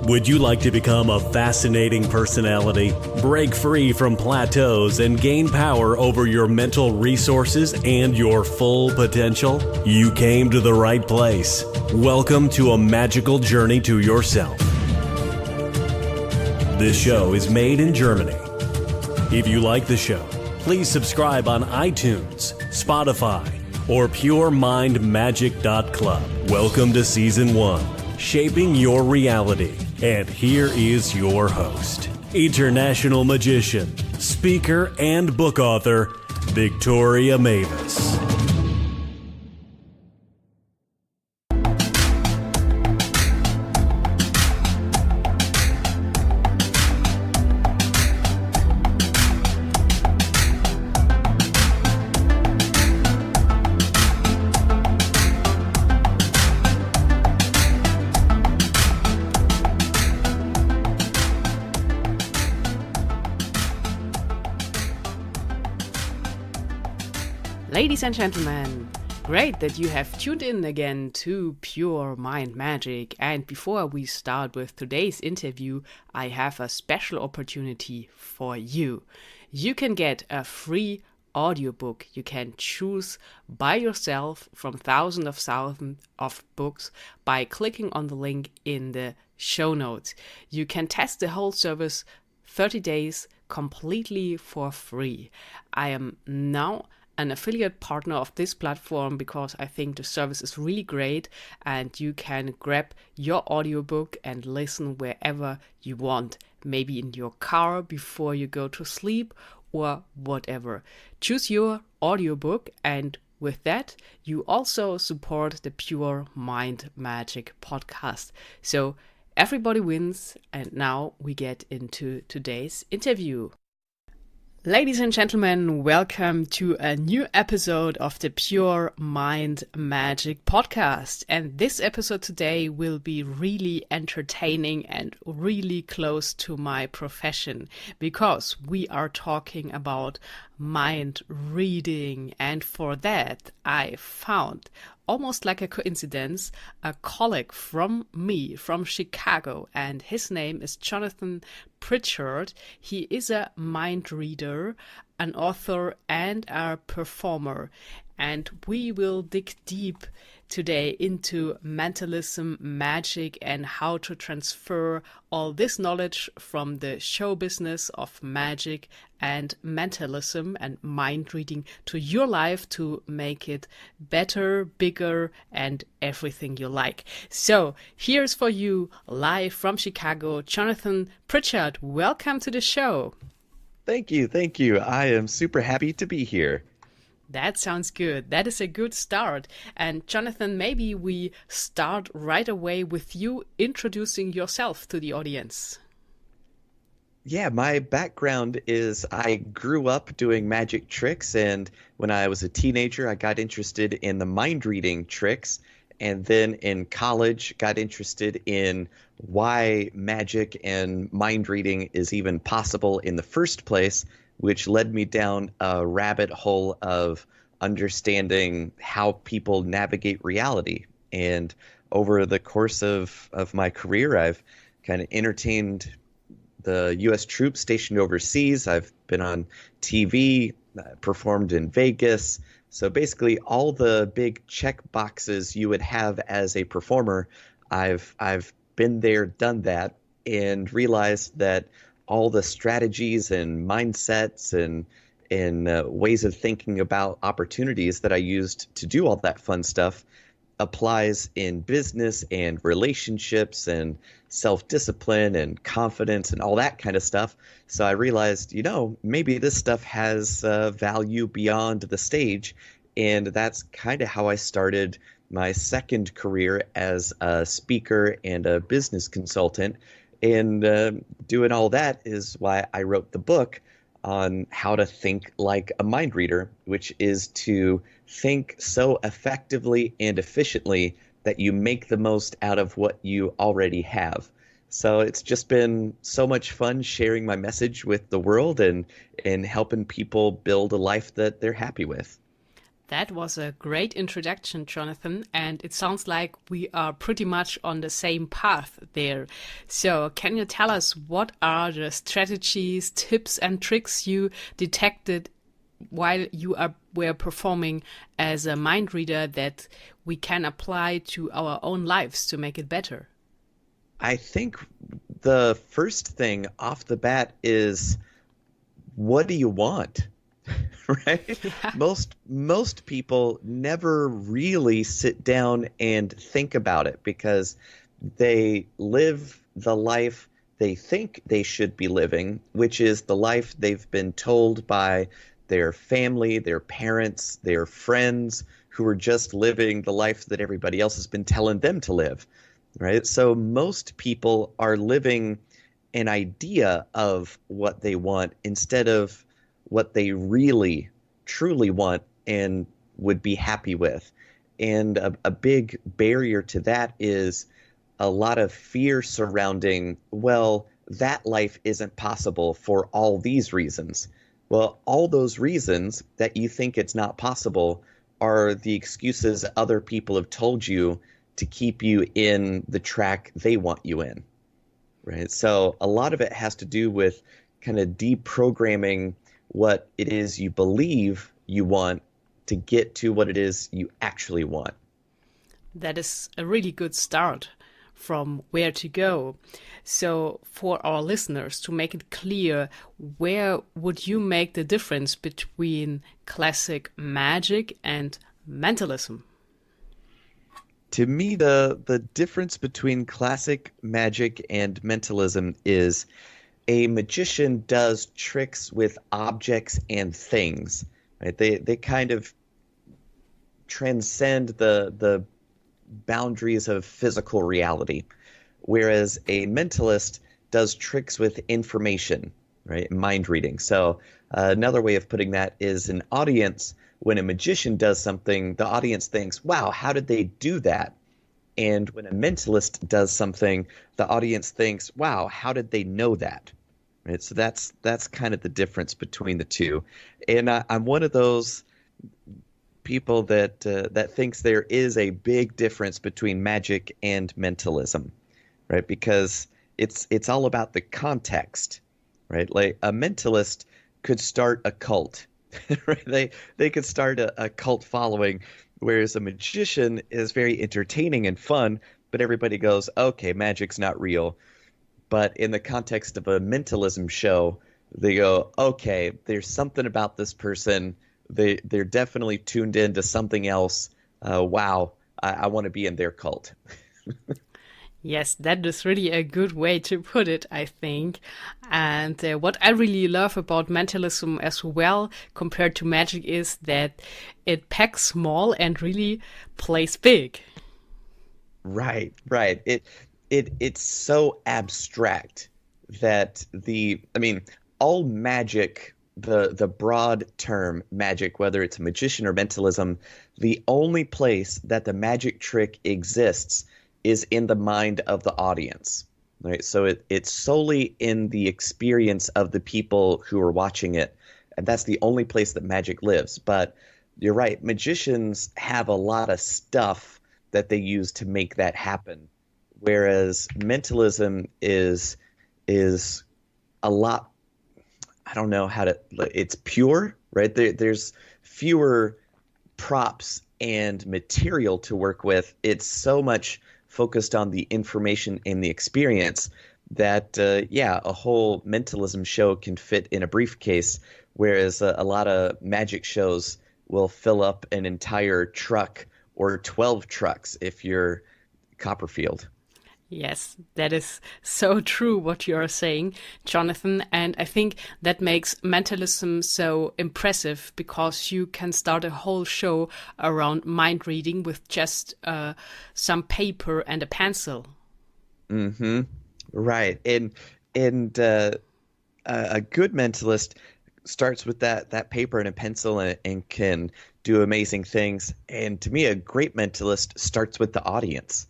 Would you like to become a fascinating personality, break free from plateaus, and gain power over your mental resources and your full potential? You came to the right place. Welcome to a magical journey to yourself. This show is made in Germany. If you like the show, please subscribe on iTunes, Spotify, or puremindmagic.club. Welcome to Season 1, Shaping Your Reality. And here is your host, international magician, speaker, and book author, Victoria Mavis. Ladies and gentlemen, great that you have tuned in again to Pure Mind Magic. And before we start with today's interview, I have a special opportunity for you. You can get a free audiobook you can choose by yourself from thousands of books by clicking on the link in the show notes. You can test the whole service 30 days completely for free. I am now an affiliate partner of this platform because I think the service is really great and you can grab your audiobook and listen wherever you want, maybe in your car before you go to sleep or whatever. Choose your audiobook, and with that you also support the Pure Mind Magic podcast. So everybody wins, and now we get into today's interview. Ladies and gentlemen, welcome to a new episode of the Pure Mind Magic podcast. And this episode today will be really entertaining and really close to my profession because we are talking about mind reading. And for that, I found, almost like a coincidence, a colleague from Chicago, and his name is Jonathan Pritchard. He is a mind reader, an author, and a performer. And we will dig deep today into mentalism, magic, and how to transfer all this knowledge from the show business of magic and mentalism and mind reading to your life to make it better, bigger, and everything you like. So here's for you, live from Chicago, Jonathan Pritchard. Welcome to the show. Thank you. I am super happy to be here. That sounds good. That is a good start. And Jonathan, maybe we start right away with you introducing yourself to the audience. Yeah, my background is I grew up doing magic tricks, and when I was a teenager, I got interested in the mind reading tricks, and then in college got interested in why magic and mind reading is even possible in the first place, which led me down a rabbit hole of understanding how people navigate reality. And over the course of my career, I've kind of entertained the U.S. troops stationed overseas. I've been on TV, performed in Vegas. So basically all the big check boxes you would have as a performer, I've been there, done that, and realized that all the strategies and mindsets and ways of thinking about opportunities that I used to do all that fun stuff applies in business and relationships and self-discipline and confidence and all that kind of stuff. So I realized, maybe this stuff has value beyond the stage. And that's kind of how I started my second career as a speaker and a business consultant. And doing all that is why I wrote the book on how to think like a mind reader, which is to think so effectively and efficiently that you make the most out of what you already have. So it's just been so much fun sharing my message with the world and helping people build a life that they're happy with. That was a great introduction, Jonathan, and it sounds like we are pretty much on the same path there. So, can you tell us what are the strategies, tips, and tricks you detected while were performing as a mind reader that we can apply to our own lives to make it better? I think the first thing off the bat is, what do you want? Right? Yeah. Most people never really sit down and think about it because they live the life they think they should be living, which is the life they've been told by their family, their parents, their friends, who are just living the life that everybody else has been telling them to live, right? So most people are living an idea of what they want instead of what they really, truly want and would be happy with. And a big barrier to that is a lot of fear surrounding, well, that life isn't possible for all these reasons. Well, all those reasons that you think it's not possible are the excuses other people have told you to keep you in the track they want you in, right? So a lot of it has to do with kind of deprogramming what it is you believe you want to get to what it is you actually want. That is a really good start from where to go. So, for our listeners, to make it clear, where would you make the difference between classic magic and mentalism? To me, the difference between classic magic and mentalism is a magician does tricks with objects and things, right? They kind of transcend the boundaries of physical reality, whereas a mentalist does tricks with information, right? Mind reading. So another way of putting that is an audience. When a magician does something, the audience thinks, wow, how did they do that? And when a mentalist does something, the audience thinks, wow, how did they know that? Right? So that's kind of the difference between the two. And I'm one of those people that thinks there is a big difference between magic and mentalism, right? Because it's all about the context, right? Like a mentalist could start a cult, right? They could start a cult following, whereas a magician is very entertaining and fun, but everybody goes, okay, magic's not real. But in the context of a mentalism show, they go, okay, there's something about this person. They're definitely tuned into something else. Wow, I want to be in their cult. Yes, that is really a good way to put it, I think. And what I really love about mentalism as well, compared to magic, is that it packs small and really plays big. Right. It's so abstract that all magic, the broad term magic, whether it's magician or mentalism, the only place that the magic trick exists is in the mind of the audience, right? So it's solely in the experience of the people who are watching it, and that's the only place that magic lives. But you're right, magicians have a lot of stuff that they use to make that happen, whereas mentalism is a lot, I don't know how to, it's pure, right? There's fewer props and material to work with. It's so much focused on the information and the experience that, a whole mentalism show can fit in a briefcase, whereas a lot of magic shows will fill up an entire truck or 12 trucks if you're Copperfield. Yes, that is so true what you are saying, Jonathan. And I think that makes mentalism so impressive because you can start a whole show around mind reading with just some paper and a pencil. Mm-hmm. Right. And a good mentalist starts with that paper and a pencil and can do amazing things. And to me, a great mentalist starts with the audience,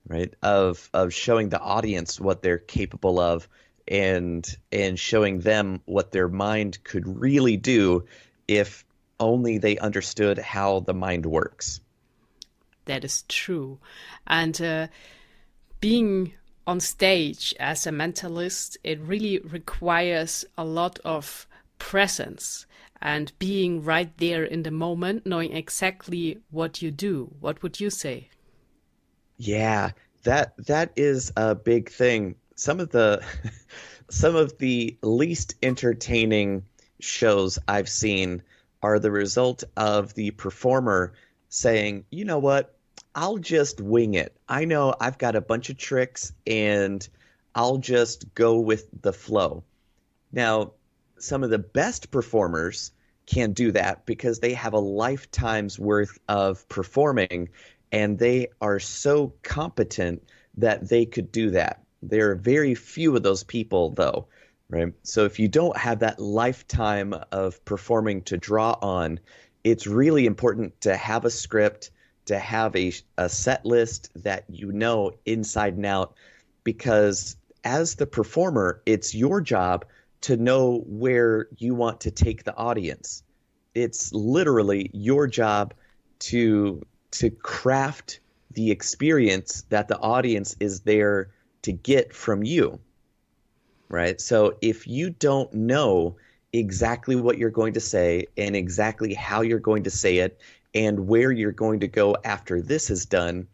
right? Of showing the audience what they're capable of and showing them what their mind could really do if only they understood how the mind works. That is true. And being on stage as a mentalist, it really requires a lot of presence and being right there in the moment, knowing exactly what you do. What would you say? Yeah, that is a big thing. Some of the some of the least entertaining shows I've seen are the result of the performer saying, "You know what? I'll just wing it. I know I've got a bunch of tricks and I'll just go with the flow." Now, some of the best performers can do that because they have a lifetime's worth of performing and they are so competent that they could do that. There are very few of those people, though, right? So if you don't have that lifetime of performing to draw on, it's really important to have a script, to have a set list that you know inside and out, because as the performer, it's your job to know where you want to take the audience. It's literally your job to craft the experience that the audience is there to get from you, right? So if you don't know exactly what you're going to say and exactly how you're going to say it and where you're going to go after this is done,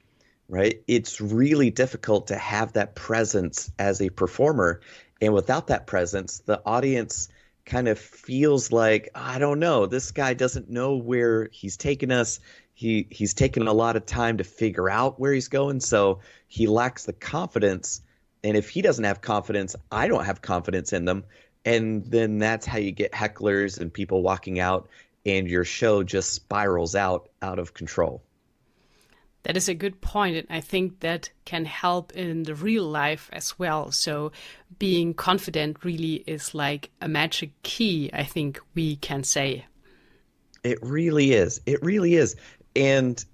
right, it's really difficult to have that presence as a performer. And without that presence, the audience kind of feels like, I don't know, this guy doesn't know where he's taking us. He's taken a lot of time to figure out where he's going, so he lacks the confidence. And if he doesn't have confidence, I don't have confidence in them. And then that's how you get hecklers and people walking out, and your show just spirals out of control. That is a good point, and I think that can help in the real life as well. So being confident really is like a magic key, I think we can say. It really is. It really is. And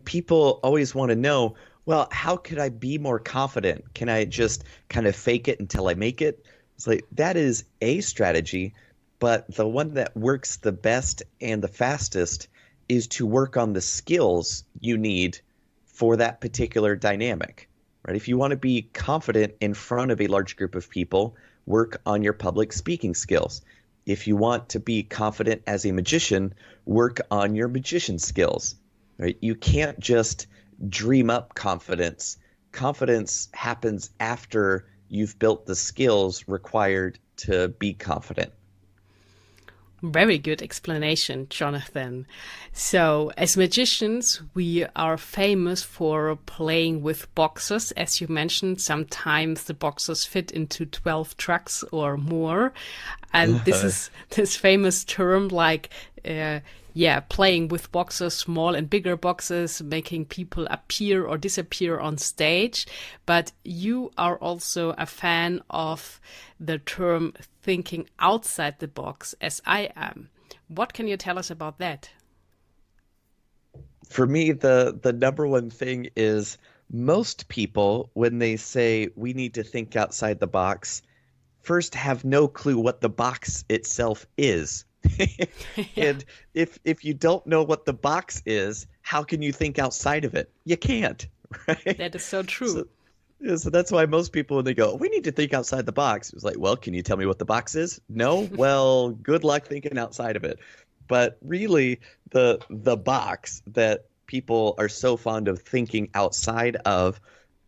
people always want to know, well, how could I be more confident? Can I just kind of fake it until I make it? It's like that is a strategy, but the one that works the best and the fastest is to work on the skills you need for that particular dynamic, right? If you want to be confident in front of a large group of people, work on your public speaking skills. If you want to be confident as a magician, work on your magician skills, right? You can't just dream up confidence. Confidence happens after you've built the skills required to be confident. Very good explanation, Jonathan. So, as magicians, we are famous for playing with boxes. As you mentioned, sometimes the boxes fit into 12 trucks or more. And this is this famous term like, playing with boxes, small and bigger boxes, making people appear or disappear on stage. But you are also a fan of the term thinking outside the box, as I am. What can you tell us about that? For me, the number one thing is most people, when they say we need to think outside the box, first have no clue what the box itself is. And if you don't know what the box is, how can you think outside of it? You can't, right? That is so true. So that's why most people, when they go, we need to think outside the box, it's like, well, can you tell me what the box is? No? Well, good luck thinking outside of it. But really, the box that people are so fond of thinking outside of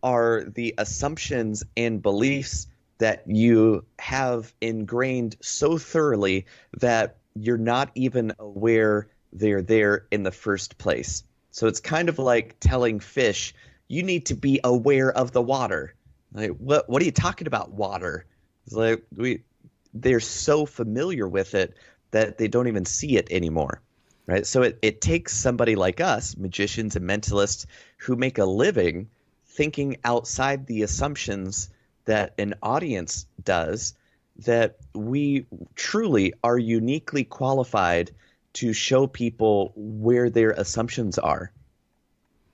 are the assumptions and beliefs that you have ingrained so thoroughly that you're not even aware they're there in the first place. So it's kind of like telling fish, you need to be aware of the water. Like, what are you talking about, water? It's like they're so familiar with it that they don't even see it anymore, right? So it takes somebody like us, magicians and mentalists, who make a living thinking outside the assumptions that an audience does, that we truly are uniquely qualified to show people where their assumptions are.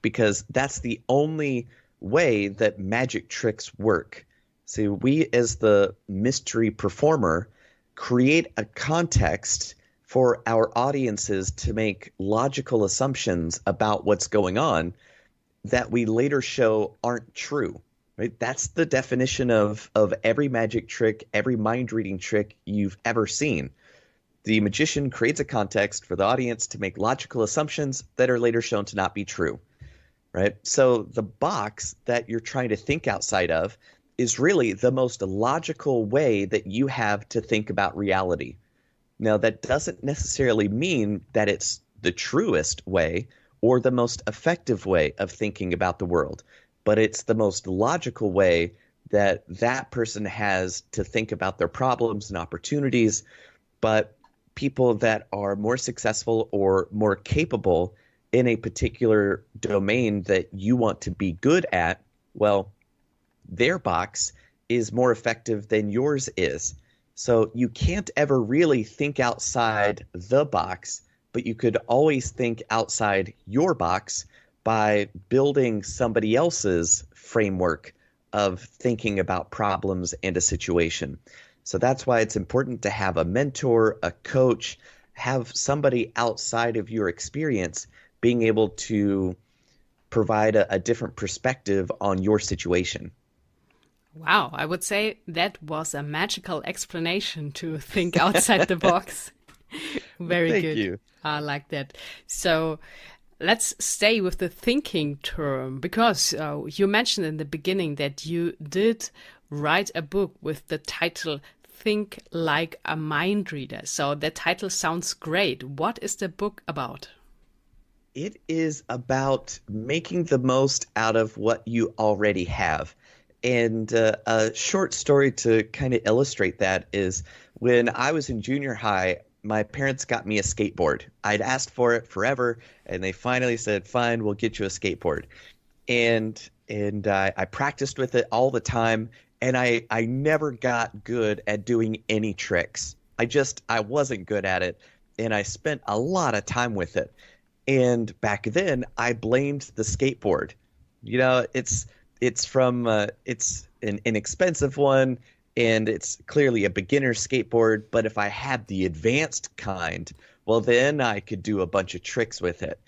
Because that's the only way that magic tricks work. See, we as the mystery performer create a context for our audiences to make logical assumptions about what's going on that we later show aren't true. Right? That's the definition of every magic trick, every mind reading trick you've ever seen. The magician creates a context for the audience to make logical assumptions that are later shown to not be true. Right? So the box that you're trying to think outside of is really the most logical way that you have to think about reality. Now, that doesn't necessarily mean that it's the truest way or the most effective way of thinking about the world, but it's the most logical way that that person has to think about their problems and opportunities. But people that are more successful or more capable in a particular domain that you want to be good at, well, their box is more effective than yours is. So you can't ever really think outside the box, but you could always think outside your box by building somebody else's framework of thinking about problems and a situation. So that's why it's important to have a mentor, a coach, have somebody outside of your experience being able to provide a different perspective on your situation. Wow, I would say that was a magical explanation to think outside the box. Very Thank good. you. I like that. So let's stay with the thinking term, because you mentioned in the beginning that you did write a book with the title Think Like a Mind Reader. So the title sounds great. What is the book about? It is about making the most out of what you already have. And a short story to kind of illustrate that is when I was in junior high, my parents got me a skateboard. I'd asked for it forever, and they finally said, fine, we'll get you a skateboard. And I practiced with it all the time, and I never got good at doing any tricks. I wasn't good at it, and I spent a lot of time with it. And back then, I blamed the skateboard. You know, it's an inexpensive one, and it's clearly a beginner skateboard. But if I had the advanced kind, well, then I could do a bunch of tricks with it.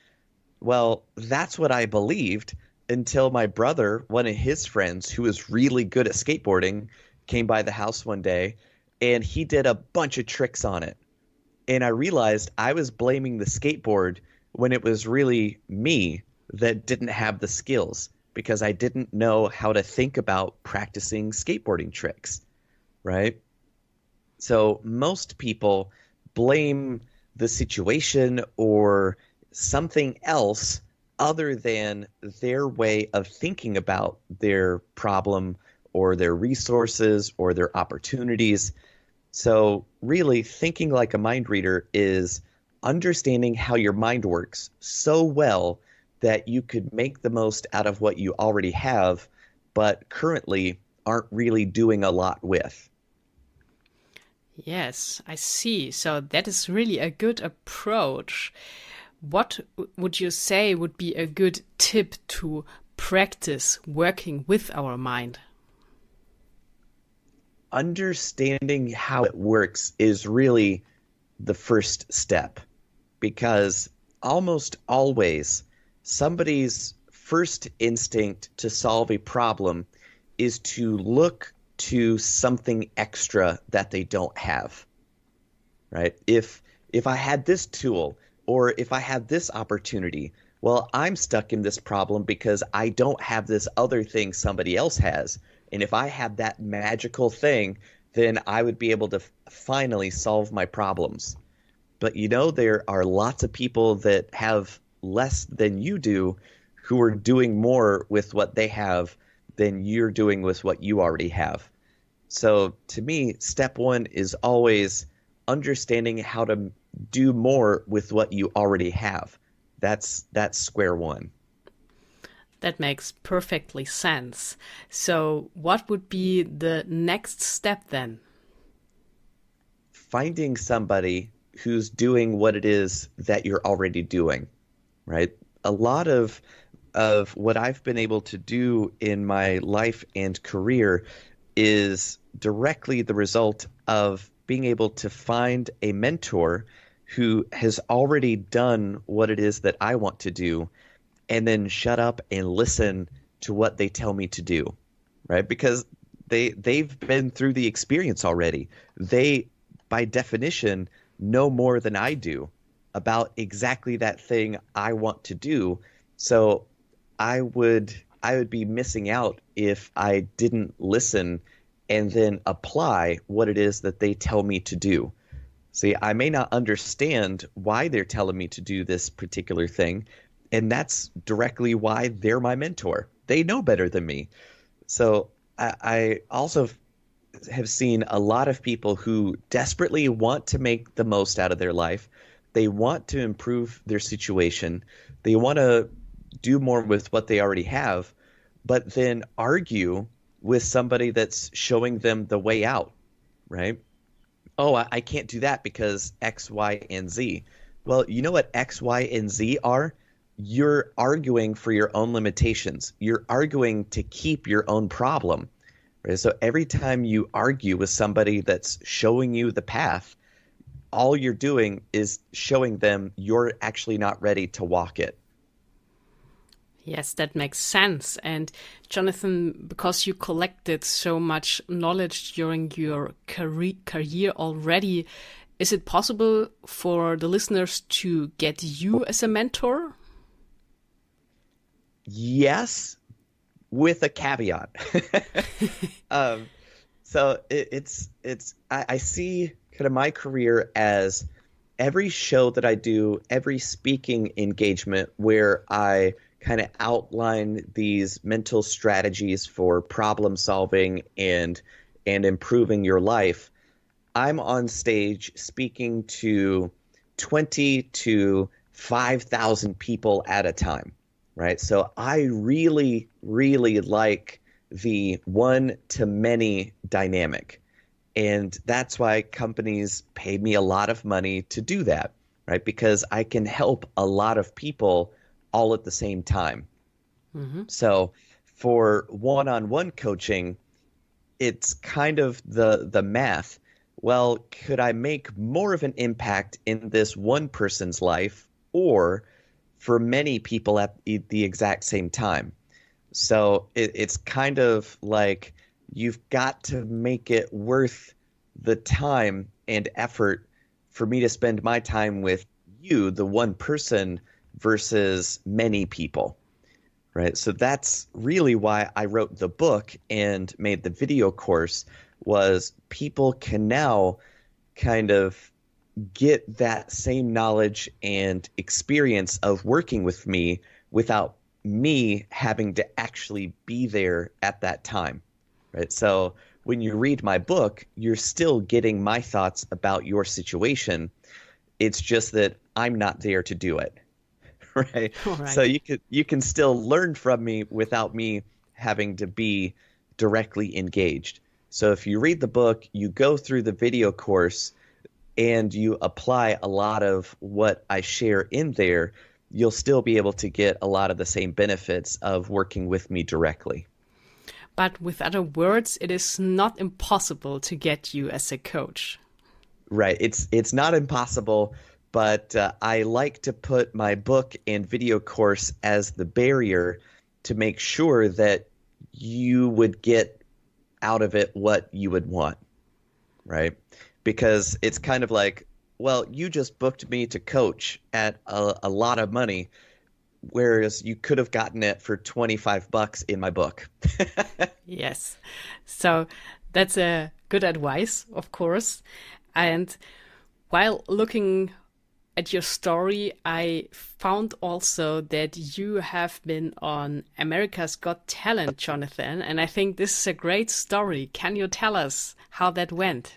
Well, that's what I believed until my brother, one of his friends who was really good at skateboarding, came by the house one day, and he did a bunch of tricks on it. And I realized I was blaming the skateboard when it was really me that didn't have the skills, because I didn't know how to think about practicing skateboarding tricks, right? So most people blame the situation or something else other than their way of thinking about their problem or their resources or their opportunities. So really, thinking like a mind reader is understanding how your mind works so well that you could make the most out of what you already have, but currently aren't really doing a lot with. Yes, I see. So that is really a good approach. What would you say would be a good tip to practice working with our mind? Understanding how it works is really the first step, because almost always somebody's first instinct to solve a problem is to look to something extra that they don't have, right? If I had this tool, or if I had this opportunity, well, I'm stuck in this problem because I don't have this other thing somebody else has. And if I had that magical thing, then I would be able to finally solve my problems. But you know, there are lots of people that have less than you do who are doing more with what they have than you're doing with what you already have. So to me, step one is always understanding how to do more with what you already have. That's square one. That makes perfectly sense. So what would be the next step then? Finding somebody who's doing what it is that you're already doing, right? A lot of what I've been able to do in my life and career is directly the result of being able to find a mentor who has already done what it is that I want to do and then shut up and listen to what they tell me to do, right? Because they've been through the experience already. They, by definition, know more than I do about exactly that thing I want to do. So I would be missing out if I didn't listen and then apply what it is that they tell me to do. See, I may not understand why they're telling me to do this particular thing, and that's directly why they're my mentor. They know better than me. So I also have seen a lot of people who desperately want to make the most out of their life. They want to improve their situation. They want to do more with what they already have, but then argue with somebody that's showing them the way out, right? Oh, I can't do that because X, Y, and Z. Well, you know what X, Y, and Z are? You're arguing for your own limitations. You're arguing to keep your own problem. Right? So every time you argue with somebody that's showing you the path, all you're doing is showing them you're actually not ready to walk it. Yes, that makes sense. And Jonathan, because you collected so much knowledge during your career already, is it possible for the listeners to get you as a mentor? Yes, with a caveat. So I see kind of my career as every show that I do, every speaking engagement where I kind of outline these mental strategies for problem solving and improving your life. I'm on stage speaking to 20 to 5,000 people at a time, right? So I really, really like the one-to-many dynamic. And that's why companies pay me a lot of money to do that, right? Because I can help a lot of people all at the same time. Mm-hmm. So for one-on-one coaching, it's kind of the math. Well, could I make more of an impact in this one person's life or for many people at the exact same time? So it's kind of like you've got to make it worth the time and effort for me to spend my time with you, the one person, versus many people, right? So that's really why I wrote the book and made the video course, was people can now kind of get that same knowledge and experience of working with me without me having to actually be there at that time, right? So when you read my book, you're still getting my thoughts about your situation. It's just that I'm not there to do it. Right. So you can still learn from me without me having to be directly engaged. So if you read the book, you go through the video course, and you apply a lot of what I share in there, you'll still be able to get a lot of the same benefits of working with me directly. But with other words, it is not impossible to get you as a coach. Right. It's not impossible. But I like to put my book and video course as the barrier to make sure that you would get out of it what you would want, right? Because it's kind of like, well, you just booked me to coach at a lot of money, whereas you could have gotten it for $25 in my book. Yes. So that's a good advice, of course. And while looking at your story, I found also that you have been on America's Got Talent, Jonathan, and I think this is a great story. Can you tell us how that went?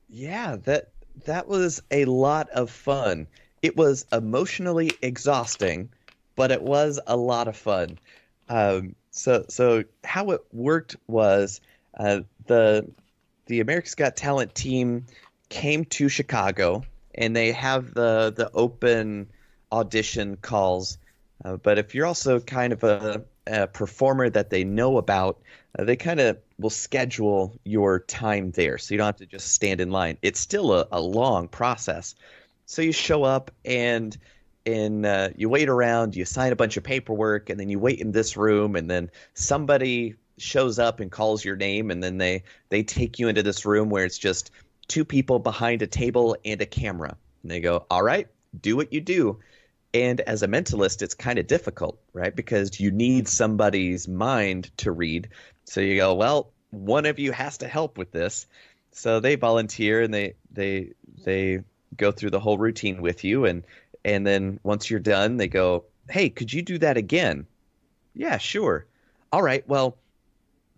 Yeah, that was a lot of fun. It was emotionally exhausting, but it was a lot of fun. So how it worked was the America's Got Talent team came to Chicago. And they have the open audition calls. But if you're also kind of a performer that they know about, they kind of will schedule your time there. So you don't have to just stand in line. It's still a long process. So you show up and you wait around, you sign a bunch of paperwork, and then you wait in this room, and then somebody shows up and calls your name, and then they take you into this room where it's just two people behind a table and a camera. And they go, all right, do what you do. And as a mentalist, it's kind of difficult, right? Because you need somebody's mind to read. So you go, well, one of you has to help with this. So they volunteer and they go through the whole routine with you. And then once you're done, they go, hey, could you do that again? Yeah, sure. All right, well,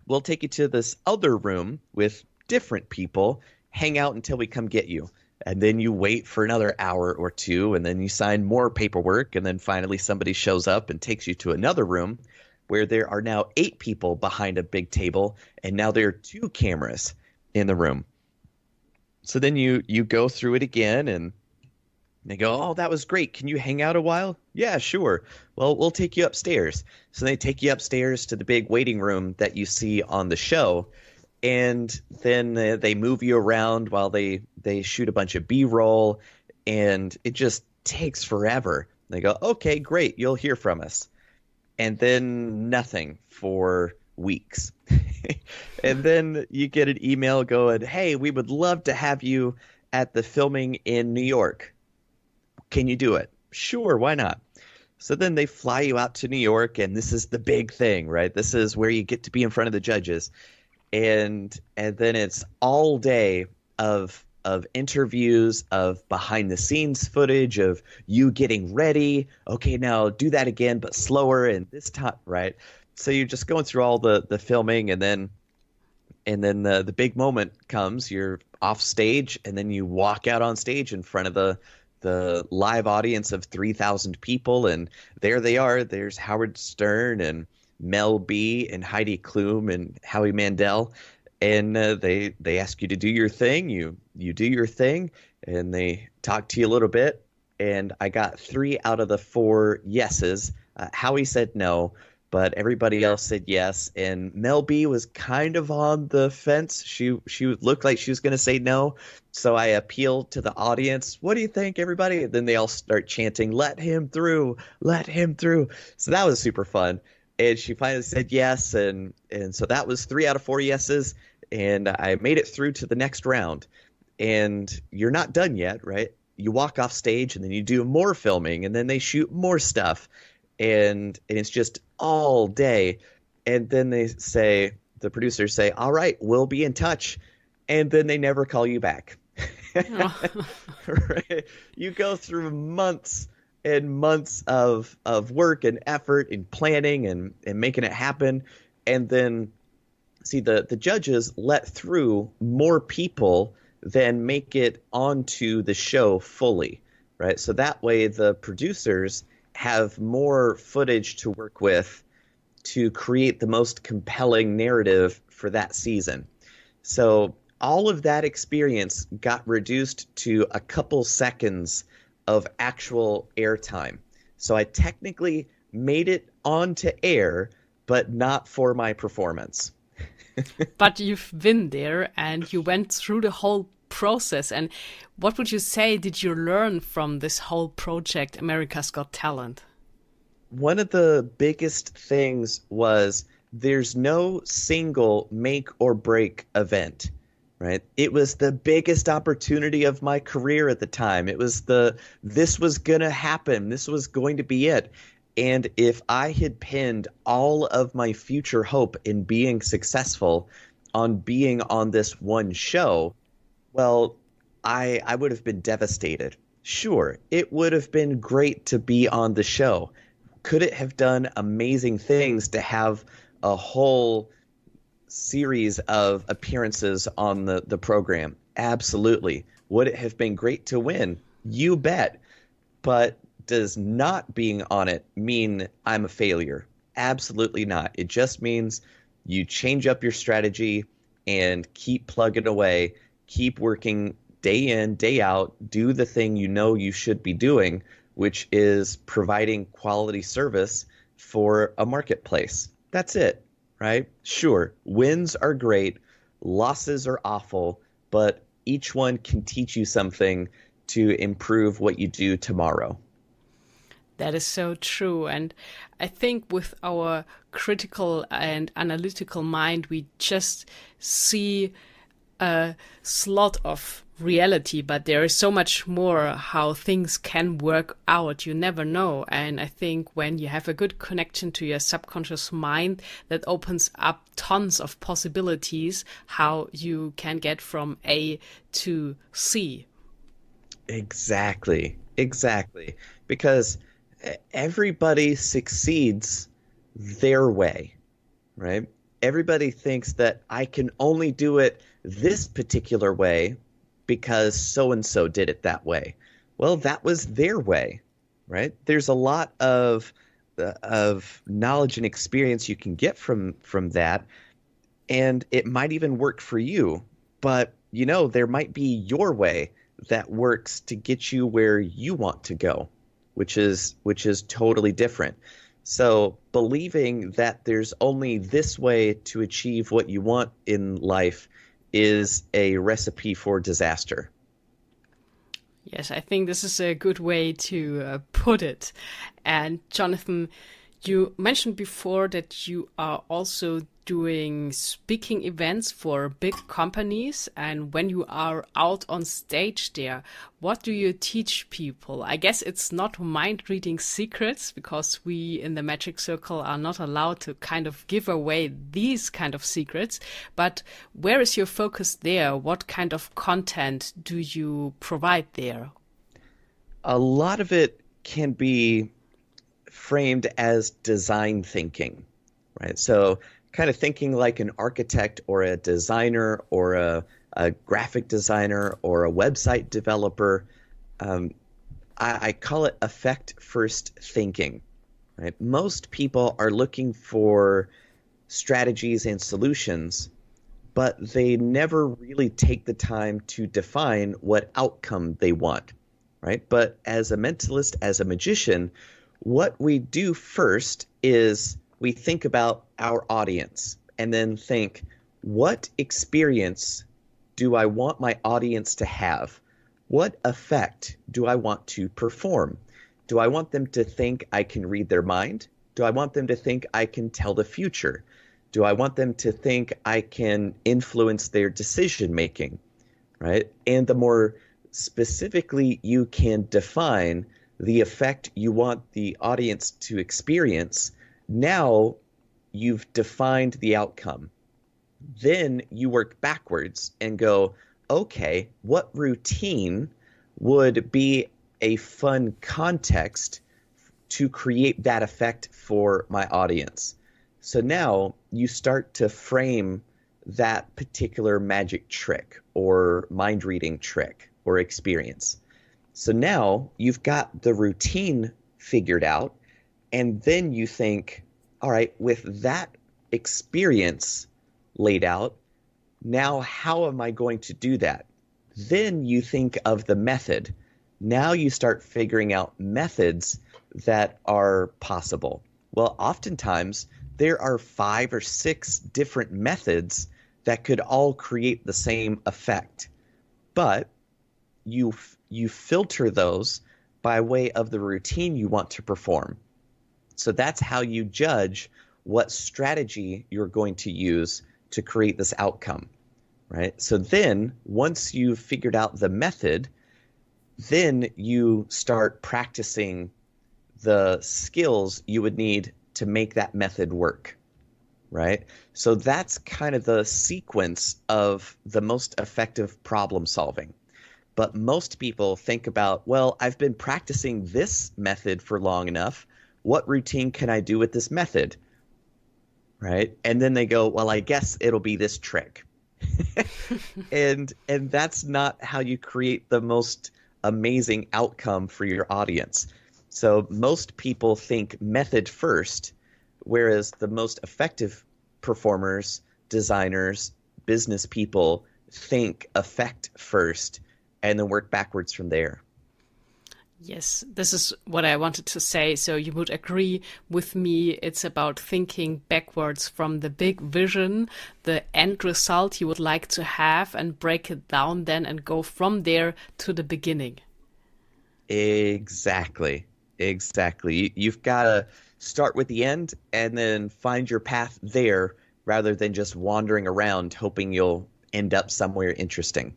we'll take you to this other room with different people. Hang out until we come get you. And then you wait for another hour or two, and then you sign more paperwork, and then finally somebody shows up and takes you to another room where there are now 8 people behind a big table, and now there are 2 cameras in the room. So then you go through it again, and they go, oh, that was great. Can you hang out a while? Yeah, sure. Well, we'll take you upstairs. So they take you upstairs to the big waiting room that you see on the show. And then they move you around while they shoot a bunch of B-roll, and it just takes forever. They go, okay, great, you'll hear from us. And then nothing for weeks. And then you get an email going, hey, we would love to have you at the filming in New York. Can you do it? Sure, why not? So then they fly you out to New York, and this is the big thing, right? This is where you get to be in front of the judges. And then it's all day of interviews, of behind the scenes footage, of you getting ready. Okay, now do that again, but slower, and this time, right? So you're just going through all the filming, and then the big moment comes. You're off stage, and then you walk out on stage in front of the live audience of 3,000 people, and there they are. There's Howard Stern and Mel B and Heidi Klum and Howie Mandel, and they ask you to do your thing. You do your thing, and they talk to you a little bit. And I got 3 out of the 4 yeses. Howie said no, but everybody else said yes. And Mel B was kind of on the fence. She looked like she was going to say no. So I appealed to the audience. What do you think, everybody? And then they all start chanting, "Let him through, let him through." So that was super fun. And she finally said yes, and so that was 3 out of 4 yeses, and I made it through to the next round. And you're not done yet, right? You walk off stage, and then you do more filming, and then they shoot more stuff, and it's just all day. And then the producers say, all right, we'll be in touch, and then they never call you back. Oh. Right? You go through months and months of work and effort and planning and making it happen. And then, see, the judges let through more people than make it onto the show fully, right? So that way the producers have more footage to work with to create the most compelling narrative for that season. So all of that experience got reduced to a couple seconds of actual airtime. So I technically made it onto air, but not for my performance. But you've been there and you went through the whole process. And what would you say did you learn from this whole project, America's Got Talent? One of the biggest things was there's no single make or break event. Right. It was the biggest opportunity of my career at the time. It was this was going to happen. This was going to be it. And if I had pinned all of my future hope in being successful on being on this one show, well, I would have been devastated. Sure, it would have been great to be on the show. Could it have done amazing things to have a whole series of appearances on the program? Absolutely. Would it have been great to win? You bet. But does not being on it mean I'm a failure? Absolutely not. It just means you change up your strategy and keep plugging away, keep working day in, day out, do the thing you know you should be doing, which is providing quality service for a marketplace. That's it. Right? Sure, wins are great, losses are awful, but each one can teach you something to improve what you do tomorrow. That is so true. And I think with our critical and analytical mind, we just see a slot of reality, but there is so much more how things can work out. You never know. And I think when you have a good connection to your subconscious mind, that opens up tons of possibilities how you can get from A to C. Exactly. Because everybody succeeds their way, right? Everybody thinks that I can only do it this particular way because so-and-so did it that way. Well, that was their way, right? There's a lot of knowledge and experience you can get from that, and it might even work for you. But, there might be your way that works to get you where you want to go, which is totally different. So believing that there's only this way to achieve what you want in life is a recipe for disaster. Yes, I think this is a good way to put it. And Jonathan, you mentioned before that you are also doing speaking events for big companies. And when you are out on stage there, what do you teach people? I guess it's not mind reading secrets, because we in the Magic Circle are not allowed to kind of give away these kind of secrets. But where is your focus there? What kind of content do you provide there? A lot of it can be framed as design thinking, right? So kind of thinking like an architect or a designer or a graphic designer or a website developer. I call it effect first thinking, right? Most people are looking for strategies and solutions, but they never really take the time to define what outcome they want, right? But as a mentalist, as a magician, what we do first is we think about our audience and then think, what experience do I want my audience to have? What effect do I want to perform? Do I want them to think I can read their mind? Do I want them to think I can tell the future? Do I want them to think I can influence their decision making, right? And the more specifically you can define the effect you want the audience to experience, now you've defined the outcome. Then you work backwards and go, okay, what routine would be a fun context to create that effect for my audience? So now you start to frame that particular magic trick or mind reading trick or experience. So now you've got the routine figured out, and then you think, all right, with that experience laid out, now how am I going to do that? Then you think of the method. Now you start figuring out methods that are possible. Well, oftentimes there are 5 or 6 different methods that could all create the same effect. But you filter those by way of the routine you want to perform. So that's how you judge what strategy you're going to use to create this outcome, right? So then once you've figured out the method, then you start practicing the skills you would need to make that method work, right? So that's kind of the sequence of the most effective problem solving. But most people think about, well, I've been practicing this method for long enough. What routine can I do with this method? Right? And then they go, well, I guess it'll be this trick. and that's not how you create the most amazing outcome for your audience. So most people think method first, whereas the most effective performers, designers, business people think effect first and then work backwards from there. Yes, this is what I wanted to say. So you would agree with me. It's about thinking backwards from the big vision, the end result you would like to have, and break it down then and go from there to the beginning. Exactly. Exactly. You've got to start with the end and then find your path there rather than just wandering around hoping you'll end up somewhere interesting.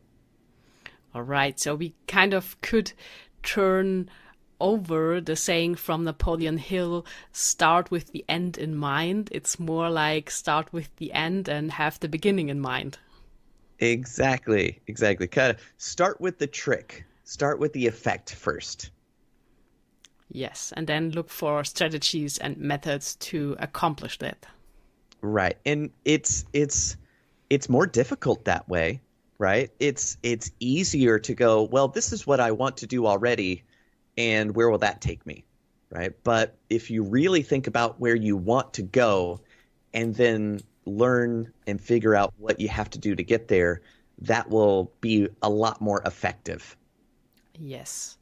All right, so we kind of could turn over the saying from Napoleon Hill, start with the end in mind. It's more like start with the end and have the beginning in mind. Exactly. Exactly. Kind of start with the trick. Start with the effect first. Yes, and then look for strategies and methods to accomplish that. Right. And it's more difficult that way, right? It's easier to go, well, this is what I want to do already, and where will that take me? Right? But if you really think about where you want to go and then learn and figure out what you have to do to get there, that will be a lot more effective. Yes.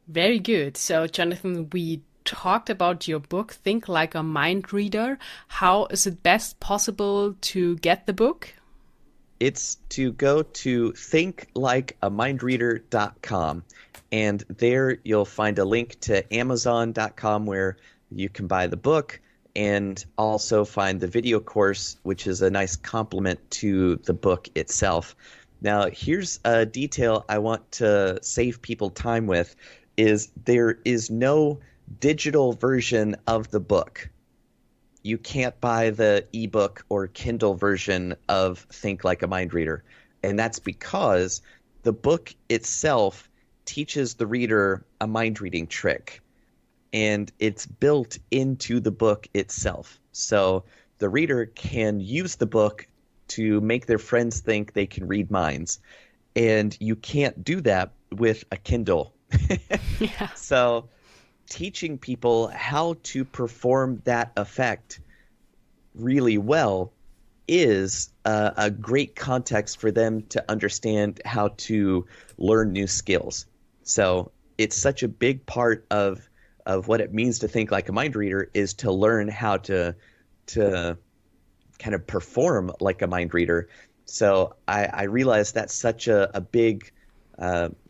Very good. So, Jonathan, we talked about your book, Think Like a Mind Reader. How is it best possible to get the book? It's to go to thinklikeamindreader.com, and there you'll find a link to amazon.com where you can buy the book and also find the video course, which is a nice complement to the book itself. Now, here's a detail I want to save people time with, is there is no digital version of the book. You can't buy the ebook or Kindle version of Think Like a Mind Reader. And that's because the book itself teaches the reader a mind reading trick. And it's built into the book itself. So the reader can use the book to make their friends think they can read minds. And you can't do that with a Kindle. Yeah. So teaching people how to perform that effect really well is a great context for them to understand how to learn new skills. So it's such a big part of what it means to think like a mind reader is to learn how to kind of perform like a mind reader. So I realize that's such a big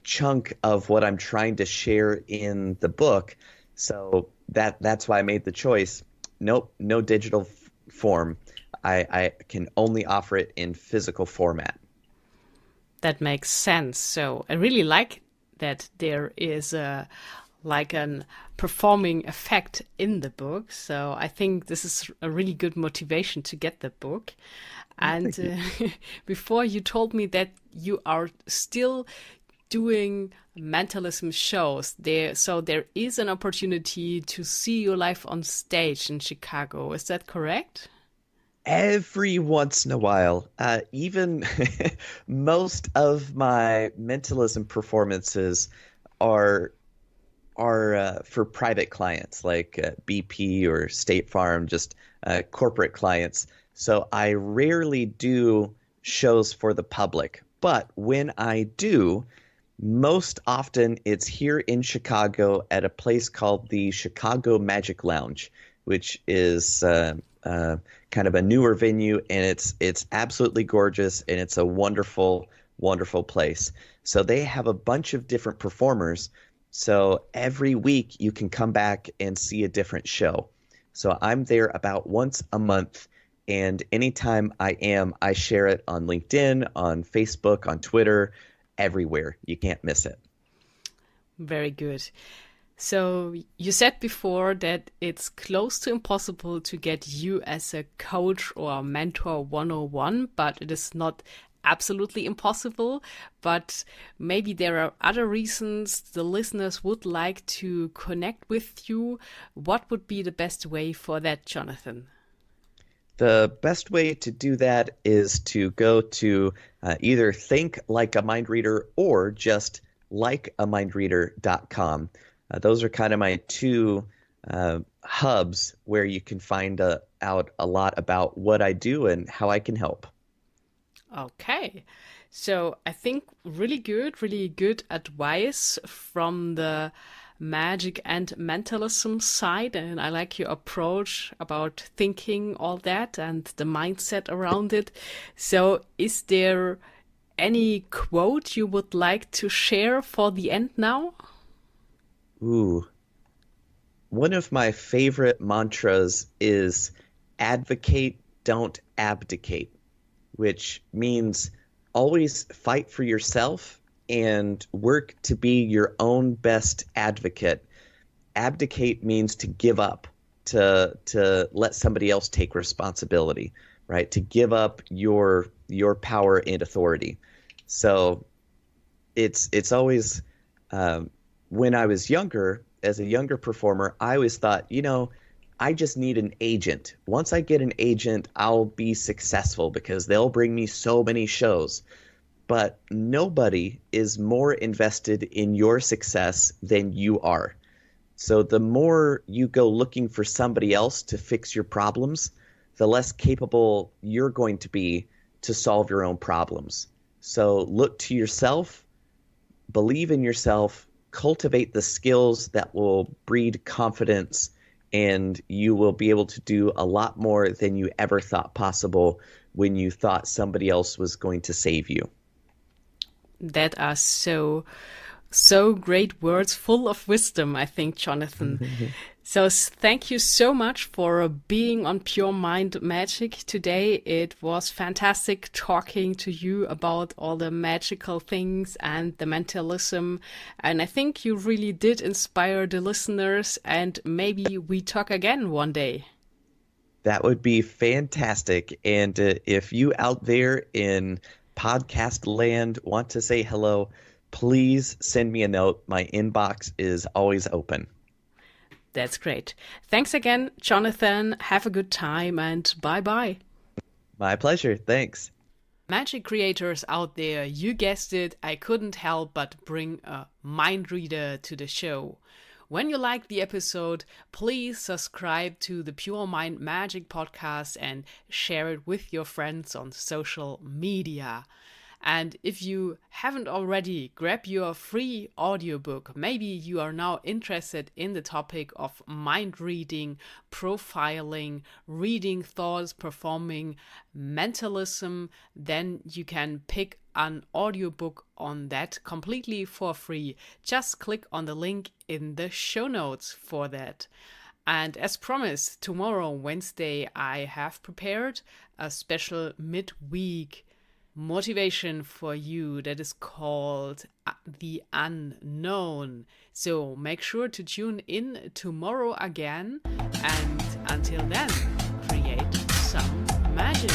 chunk of what I'm trying to share in the book. So that's why I made the choice. Nope, no digital form. I can only offer it in physical format. That makes sense. So I really like that there is like an performing effect in the book. So I think this is a really good motivation to get the book. And before you told me that you are still doing mentalism shows there, so there is an opportunity to see you live on stage in Chicago. Is that correct? Every once in a while, even most of my mentalism performances are for private clients like BP or State Farm, just corporate clients. So I rarely do shows for the public. But when I do, most often it's here in Chicago at a place called the Chicago Magic Lounge, which is kind of a newer venue, and it's absolutely gorgeous, and it's a wonderful, wonderful place. So they have a bunch of different performers. So every week you can come back and see a different show. So I'm there about once a month, and anytime I share it on LinkedIn, on Facebook, on Twitter, everywhere. You can't miss it. Very good. So you said before that it's close to impossible to get you as a coach or a mentor 101, but it is not absolutely impossible. But maybe there are other reasons the listeners would like to connect with you. What would be the best way for that, Jonathan? The best way to do that is to go to either Think Like a Mind Reader or just likeamindreader.com. Those are kind of my two hubs where you can find out a lot about what I do and how I can help. Okay. So I think really good advice from the magic and mentalism side. And I like your approach about thinking all that and the mindset around it. So is there any quote you would like to share for the end now? Ooh, one of my favorite mantras is advocate, don't abdicate, which means always fight for yourself and work to be your own best advocate. Abdicate means to give up, to let somebody else take responsibility, right? To give up your power and authority. So it's always when I was younger, as a younger performer, I always thought, I just need an agent. Once I get an agent, I'll be successful because they'll bring me so many shows. But nobody is more invested in your success than you are. So the more you go looking for somebody else to fix your problems, the less capable you're going to be to solve your own problems. So look to yourself, believe in yourself, cultivate the skills that will breed confidence, and you will be able to do a lot more than you ever thought possible when you thought somebody else was going to save you. That are so great words, full of wisdom, I think, Jonathan. So thank you so much for being on Pure Mind Magic today. It was fantastic talking to you about all the magical things and the mentalism. And I think you really did inspire the listeners, and maybe we talk again one day. That would be fantastic. And if you out there in podcast land want to say hello, please send me a note. My inbox is always open. That's great. Thanks again, Jonathan. Have a good time and bye-bye. My pleasure. Thanks. Magic creators out there, you guessed it, I couldn't help but bring a mind reader to the show. When you liked the episode, please subscribe to the Pure Mind Magic podcast and share it with your friends on social media. And if you haven't already, grab your free audiobook. Maybe you are now interested in the topic of mind reading, profiling, reading thoughts, performing mentalism. Then you can pick an audiobook on that completely for free. Just click on the link in the show notes for that. And as promised, tomorrow, Wednesday, I have prepared a special midweek motivation for you that is called The Unknown. So make sure to tune in tomorrow again, and until then, create some magic.